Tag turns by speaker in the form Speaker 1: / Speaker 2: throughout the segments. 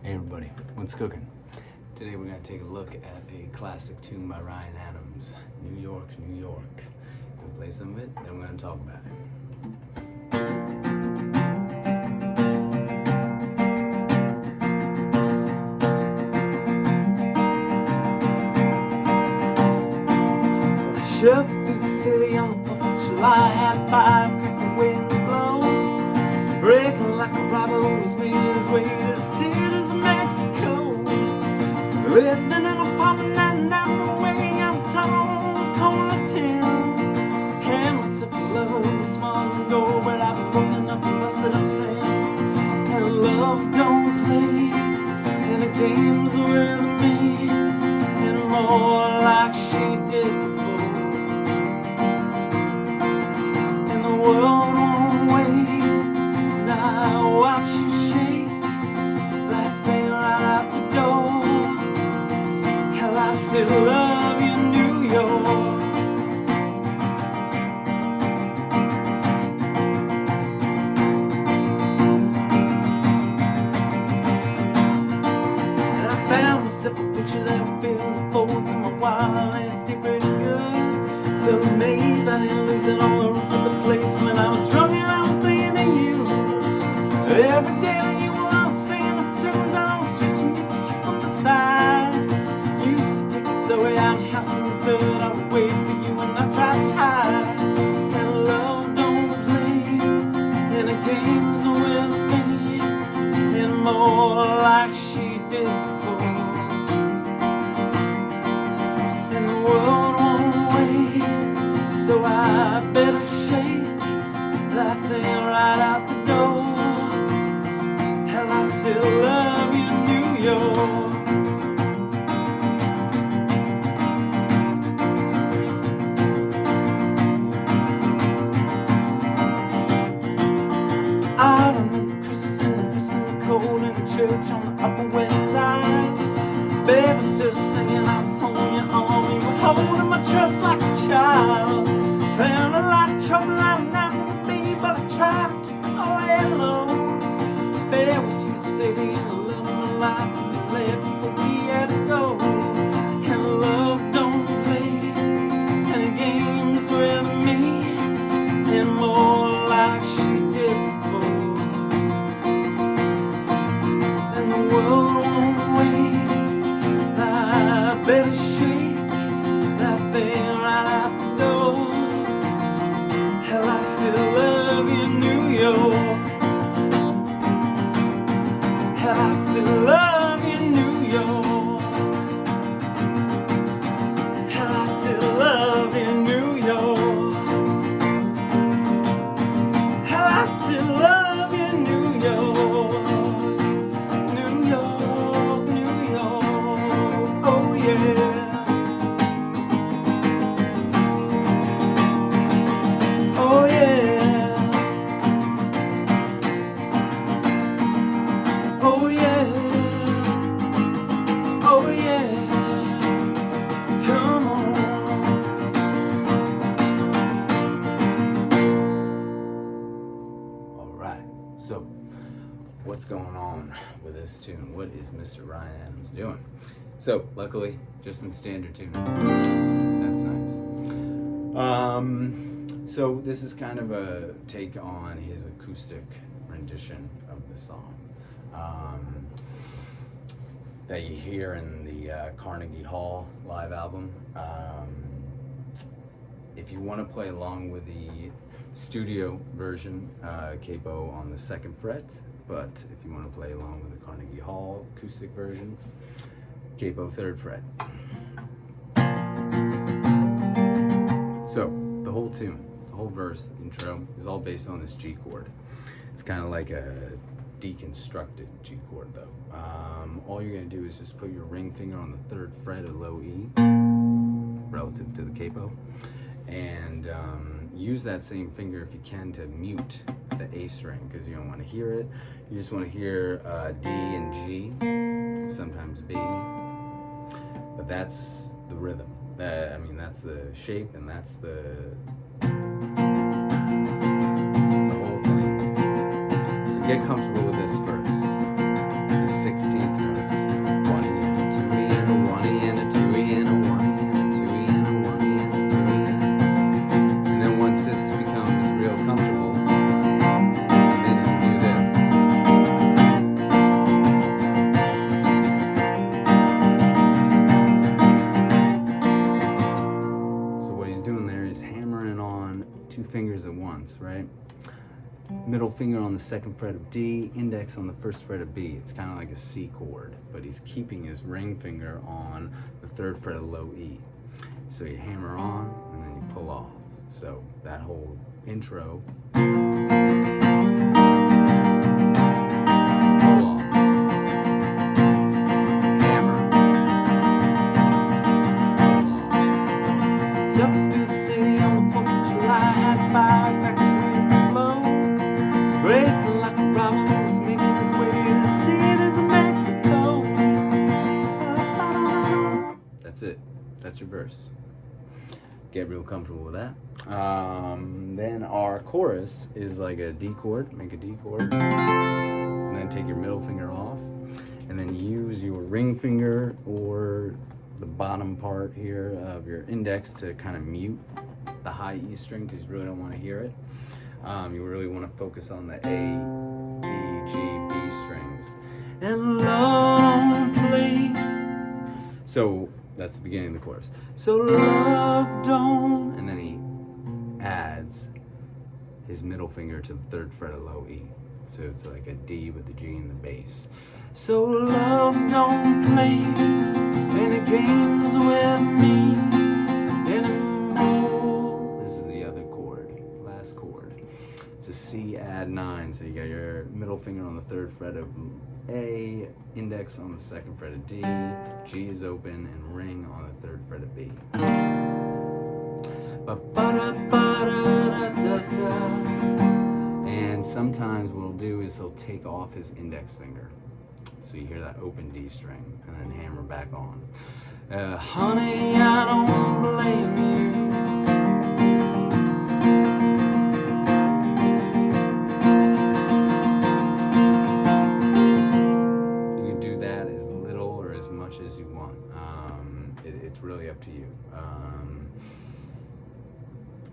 Speaker 1: Hey everybody, what's cooking? Today we're going to take a look at a classic tune by Ryan Adams, New York, New York. We'll play some of it, then we're going to talk about it. Shoved through the city on the 4th of July, had a fire crackling wind blow, breaking like a robber who's made his way to the cities of Mexico. Lived in an apartment and down the way on the tall corner of town. Had myself a love with a small and gold, but I've been broken up and busted up since. And love don't play in the games with me anymore like she did before. And the world won't wait, and I watch you shake like thing right out the door. Hell, I still love you, New York. And I found myself a picture that would fill the folds in my wallet, and it stayed pretty good. Still amazed I didn't lose it on the roof of the place. When I was drunk and I was thinking of you. Every day that you were out singing the tunes, I was stretching you from the side. Used to take the subway out and house in the third. I would wait for you and I tried to hide. And love don't play in the games with me anymore like she did before. And the world won't wait, so I better shake that thing right out the door. Hell, I still love you, New York. I remember Christmas in the cold in the church on the Upper West Side. Baby stood singing out a song in your arm. You were holding my trust like a child. Found a lot of trouble out with me, but I tried to keep it all low. Baby, went to the city and I loved my life, and it led people we had to go. And love don't play any games with me anymore like she did before. And the world won't wait, I better shake that thing right out the door. Hell, I still love you, New York. Hell, I still love you, New York. Hell, I still love you, New York. Hell, I still love you, New York. New York, New York, oh yeah. Oh yeah. Oh yeah. Oh yeah. Come on. All right. So, what's going on with this tune? What is Mr. Ryan Adams doing? So, luckily, just in standard tune. That's nice. So this is kind of a take on his acoustic rendition of the song that you hear in the Carnegie Hall live album. If you want to play along with the studio version, capo on the 2nd fret, but if you want to play along with the Carnegie Hall acoustic version, capo 3rd fret. So the whole tune, the whole verse, intro, is all based on this G chord. It's kind of like a deconstructed G chord though. All you're going to do is just put your ring finger on the 3rd fret of low E relative to the capo, and use that same finger if you can to mute the A string, because you don't want to hear it. You just want to hear D and G, sometimes B, but that's the rhythm. That's the shape, and that's the whole thing. So get comfortable with this first. The 16th middle finger on the 2nd fret of D, index on the 1st fret of B. It's kind of like a C chord, but he's keeping his ring finger on the 3rd fret of low E. So you hammer on and then you pull off. So that whole intro. That's it. That's your verse. Get real comfortable with that. Then our chorus is like a D chord. Make a D chord. And then take your middle finger off. And then use your ring finger or the bottom part here of your index to kind of mute the high E string because you really don't want to hear it. You really want to focus on the A, D, G, B strings. And love don't play. So that's the beginning of the chorus. So love don't, and then he adds his middle finger to the 3rd fret of low E. So it's like a D with the G and the bass. So love don't play any games with me anymore. This is the other chord, last chord. It's a C add 9. So you got your middle finger on the 3rd fret of A, index on the 2nd fret of D, G is open, and ring on the 3rd fret of B. And sometimes what he'll do is he'll take off his index finger. So you hear that open D string, and then hammer back on. Honey, I don't blame you. As you want. It's really up to you.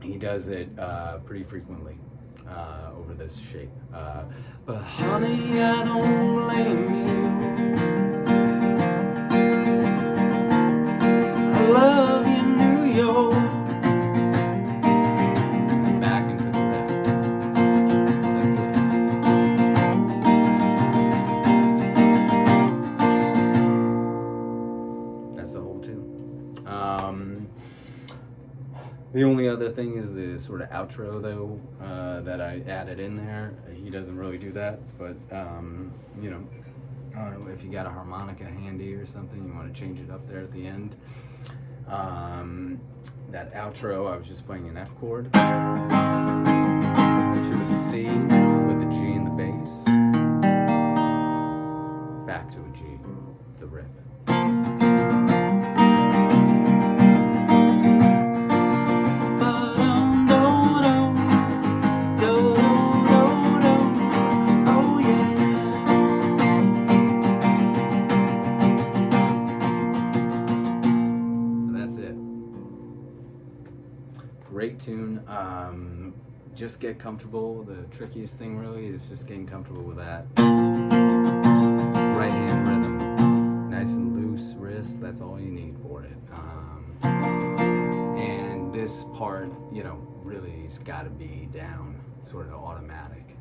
Speaker 1: He does it pretty frequently over this shape. But honey, I don't blame you. I love you, New York. Back into the riff. That's it. That's the whole tune. The only other thing is the sort of outro, though, that I added in there. He doesn't really do that, but you know, I don't know if you got a harmonica handy or something, you want to change it up there at the end. That outro, I was just playing an F chord to a C with the G in the bass, back to a G, the riff. Great tune. Just get comfortable. The trickiest thing really is just getting comfortable with that right hand rhythm. Nice and loose wrist. That's all you need for it. And this part, you know, really has got to be down sort of automatic.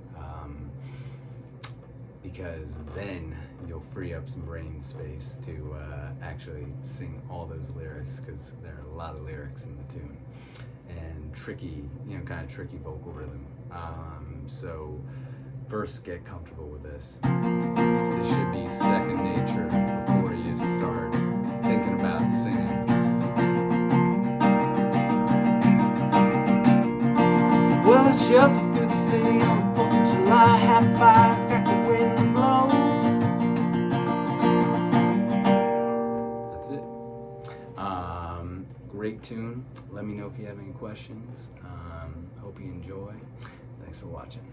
Speaker 1: Because then you'll free up some brain space to actually sing all those lyrics, because there are a lot of lyrics in the tune. And tricky, you know, kind of tricky vocal rhythm. So first get comfortable with this. It should be second nature before you start thinking about singing. Well, I shuffled through the city on the 4th of July, half five, got the wind blow. That's it. Great tune. Let me know if you have any questions. Hope you enjoy. Thanks for watching.